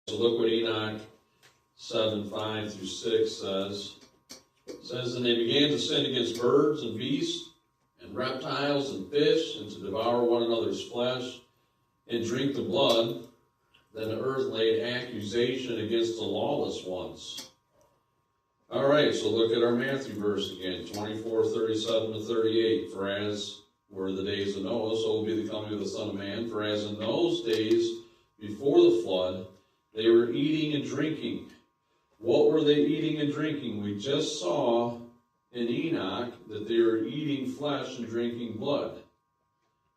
So look what Enoch 7:5-6 says. It says, and they began to sin against birds and beasts and reptiles and fish, and to devour one another's flesh and drink the blood. Then the earth laid accusation against the lawless ones. All right, so look at our Matthew verse again, 24:37-38. For as were the days of Noah, so will be the coming of the Son of Man. For as in those days before the flood, they were eating and drinking. What were they eating and drinking? We just saw in Enoch that they were eating flesh and drinking blood.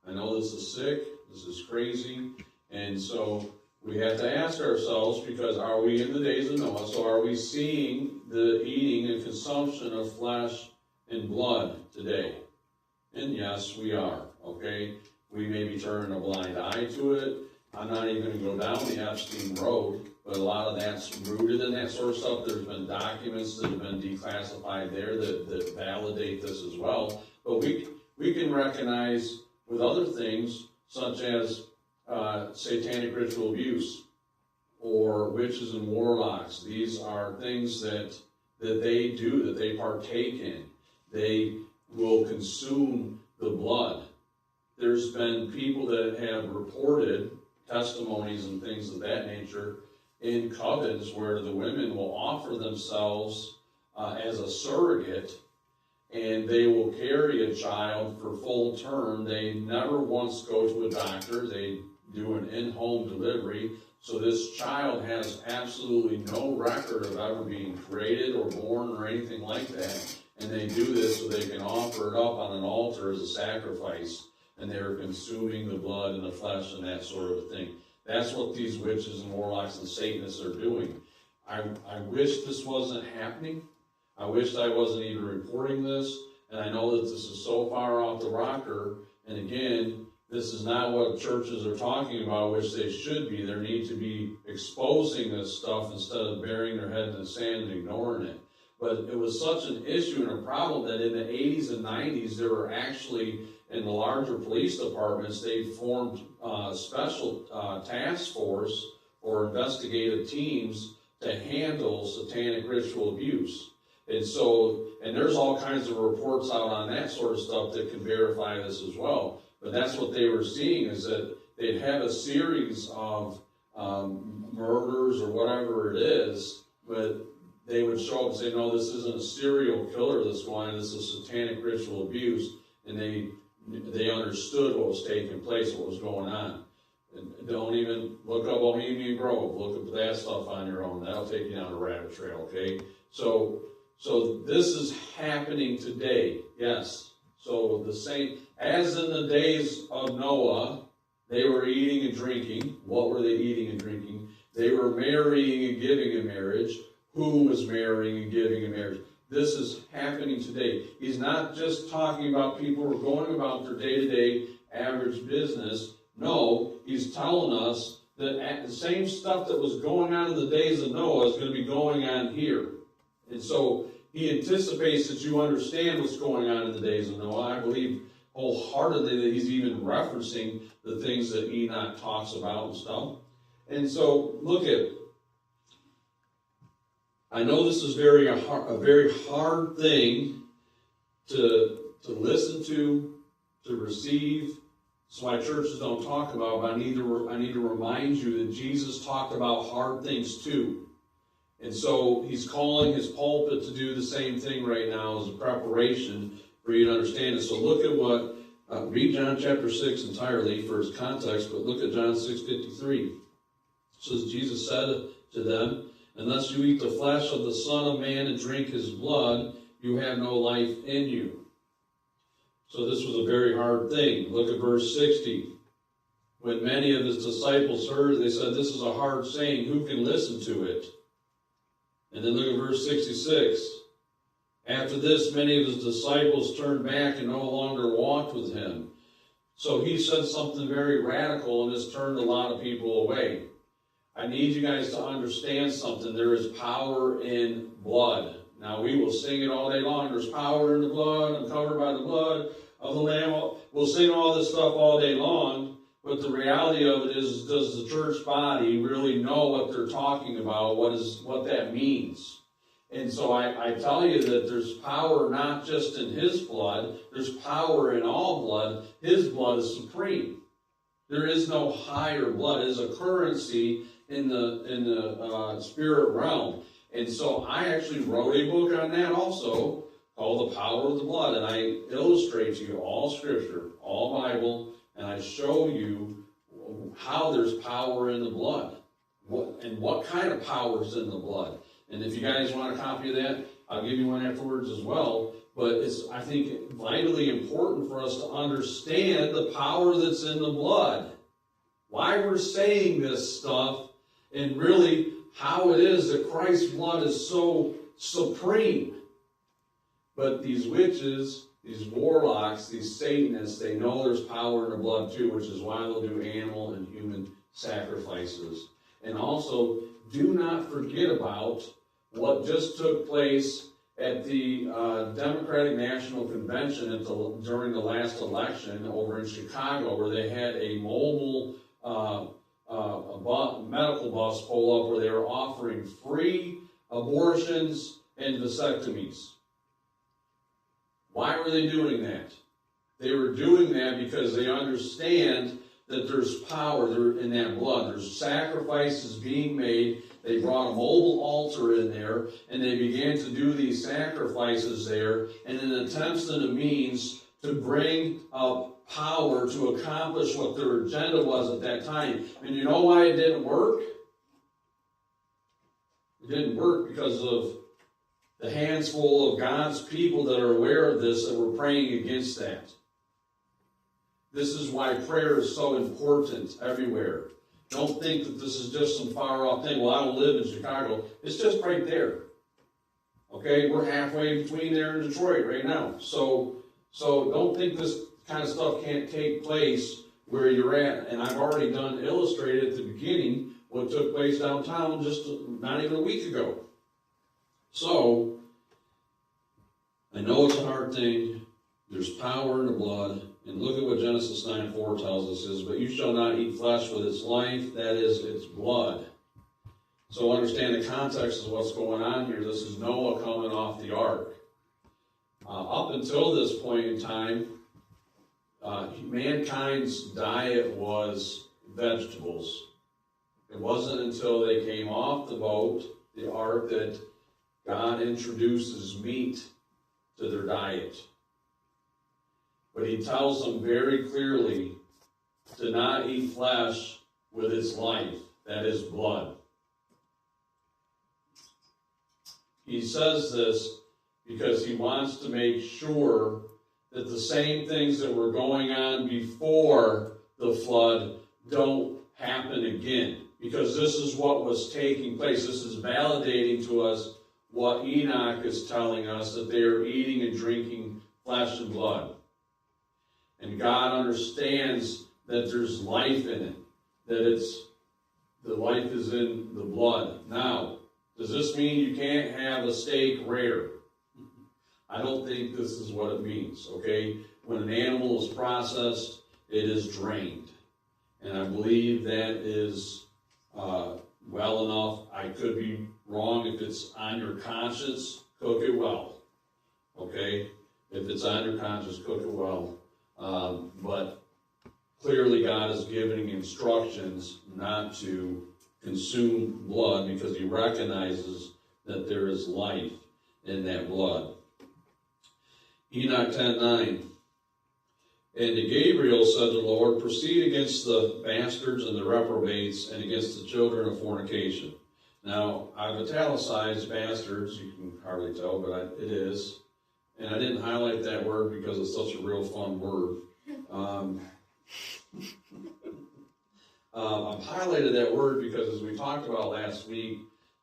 I know this is sick, this is crazy, and so we have to ask ourselves, because are we in the days of Noah? So are we seeing the eating and consumption of flesh and blood today? And yes, we are, okay? We may be turning a blind eye to it. I'm not even going to go down the Epstein road, but a lot of that's rooted in that sort of stuff. There's been documents that have been declassified there that validate this as well. But we can recognize with other things, such as satanic ritual abuse or witches and warlocks. These are things that they do, that they partake in. They will consume the blood. There's been people that have reported testimonies and things of that nature in covens where the women will offer themselves as a surrogate, and they will carry a child for full term. They never once go to a doctor. They do an in-home delivery. So this child has absolutely no record of ever being created or born or anything like that. And they do this so they can offer it up on an altar as a sacrifice. And they're consuming the blood and the flesh and that sort of thing. That's what these witches and warlocks and Satanists are doing. I wish this wasn't happening. I wish I wasn't even reporting this. And I know that this is so far off the rocker. And again, this is not what churches are talking about, which they should be. They need to be exposing this stuff instead of burying their head in the sand and ignoring it. But it was such an issue and a problem that in the 80s and 90s, there were actually, in the larger police departments, they formed special task force or investigative teams to handle satanic ritual abuse. And so, and there's all kinds of reports out on that sort of stuff that can verify this as well. But that's what they were seeing, is that they'd have a series of murders or whatever it is, but they would show up and say, no, this isn't a serial killer that's going on, this is satanic ritual abuse. And they understood what was taking place, what was going on. And don't even look up Bohemian Grove. Look up that stuff on your own. That'll take you down a rabbit trail, okay? So this is happening today, yes. So the same, as in the days of Noah, they were eating and drinking. What were they eating and drinking? They were marrying and giving in marriage. Who was marrying and giving in marriage? This is happening today. He's not just talking about people who are going about their day-to-day average business. No, he's telling us that the same stuff that was going on in the days of Noah is going to be going on here. And so he anticipates that you understand what's going on in the days of Noah. I believe wholeheartedly that he's even referencing the things that Enoch talks about and stuff. And so look at, I know this is a very hard thing to listen to receive. That's why churches don't talk about it, but I need to remind you that Jesus talked about hard things too. And so he's calling his pulpit to do the same thing right now as a preparation for you to understand it. So look at what, read John chapter 6 entirely for its context, but look at John 6:53. It says, Jesus said to them, unless you eat the flesh of the Son of Man and drink his blood, you have no life in you. So this was a very hard thing. Look at verse 60. When many of his disciples heard, they said, this is a hard saying. Who can listen to it? And then look at verse 66. After this, many of his disciples turned back and no longer walked with him. So he said something very radical and has turned a lot of people away. I need you guys to understand something. There is power in blood. Now, we will sing it all day long. There's power in the blood. I'm covered by the blood of the Lamb. We'll sing all this stuff all day long. But the reality of it is, does the church body really know what they're talking about? What that means? And so I tell you that there's power not just in his blood, there's power in all blood. His blood is supreme. There is no higher blood. It is a currency in the spirit realm. And so I actually wrote a book on that also, called The Power of the Blood. And I illustrate to you all Scripture, all Bible, and I show you how there's power in the blood. And what kind of power is in the blood. And if you guys want a copy of that, I'll give you one afterwards as well. But it's, I think, vitally important for us to understand the power that's in the blood. Why we're saying this stuff, and really how it is that Christ's blood is so supreme. But these witches, these warlocks, these Satanists, they know there's power in the blood too, which is why they'll do animal and human sacrifices. And also, do not forget about what just took place at the Democratic National Convention during the last election over in Chicago, where they had a mobile medical bus pull up where they were offering free abortions and vasectomies. Why were they doing that? They were doing that because they understand that there's power in that blood. There's sacrifices being made. They brought a mobile altar in there, and they began to do these sacrifices there, and in attempts and a means to bring up power to accomplish what their agenda was at that time. And you know why it didn't work? It didn't work because of the hands full of God's people that are aware of this, that were praying against that. This is why prayer is so important everywhere. Don't think that this is just some far-off thing. Well, I don't live in Chicago. It's just right there. Okay? We're halfway between there and Detroit right now. So don't think this kind of stuff can't take place where you're at. And I've already illustrated at the beginning what took place downtown just not even a week ago. So, I know it's a hard thing. There's power in the blood. And look at what Genesis 9:4 tells us is, but you shall not eat flesh with its life, that is, its blood. So understand the context of what's going on here. This is Noah coming off the ark. Up until this point in time, mankind's diet was vegetables. It wasn't until they came off the boat, the ark, that God introduces meat to their diet. But he tells them very clearly to not eat flesh with its life, that is blood. He says this because he wants to make sure that the same things that were going on before the flood don't happen again. Because this is what was taking place. This is validating to us what Enoch is telling us, that they are eating and drinking flesh and blood. And God understands that there's life in it, that the life is in the blood. Now, does this mean you can't have a steak rare? I don't think this is what it means, okay? When an animal is processed, it is drained. And I believe that is well enough. I could be wrong. If it's on your conscience, cook it well, okay? If it's on your conscience, cook it well. But clearly God is giving instructions not to consume blood because he recognizes that there is life in that blood. Enoch 10:9. And to Gabriel said the Lord, proceed against the bastards and the reprobates and against the children of fornication. Now, I've italicized bastards, you can hardly tell, but it is. And I didn't highlight that word because it's such a real fun word. I've highlighted that word because, as we talked about last week,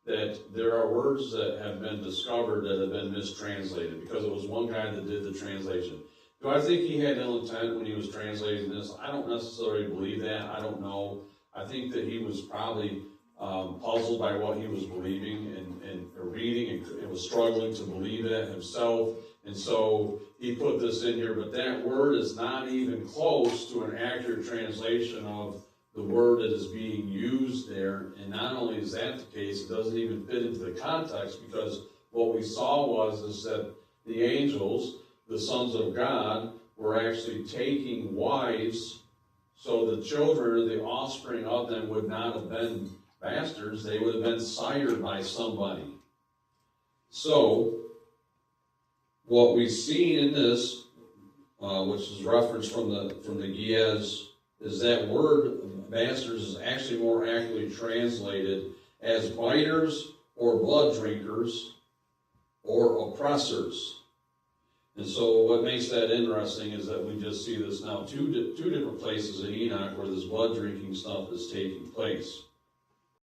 that there are words that have been discovered that have been mistranslated because it was one guy that did the translation. Do I think he had ill intent when he was translating this? I don't necessarily believe that. I don't know. I think that he was probably puzzled by what he was believing and reading and was struggling to believe that himself. And so he put this in here, but that word is not even close to an accurate translation of the word that is being used there. And not only is that the case, it doesn't even fit into the context, because what we saw is that the angels, the sons of God, were actually taking wives, so the children, the offspring of them would not have been bastards, they would have been sired by somebody. So, what we see in this, which is referenced from the Ge'ez, is that word bastards is actually more accurately translated as biters or blood drinkers or oppressors. And so what makes that interesting is that we just see this now two different places in Enoch where this blood drinking stuff is taking place.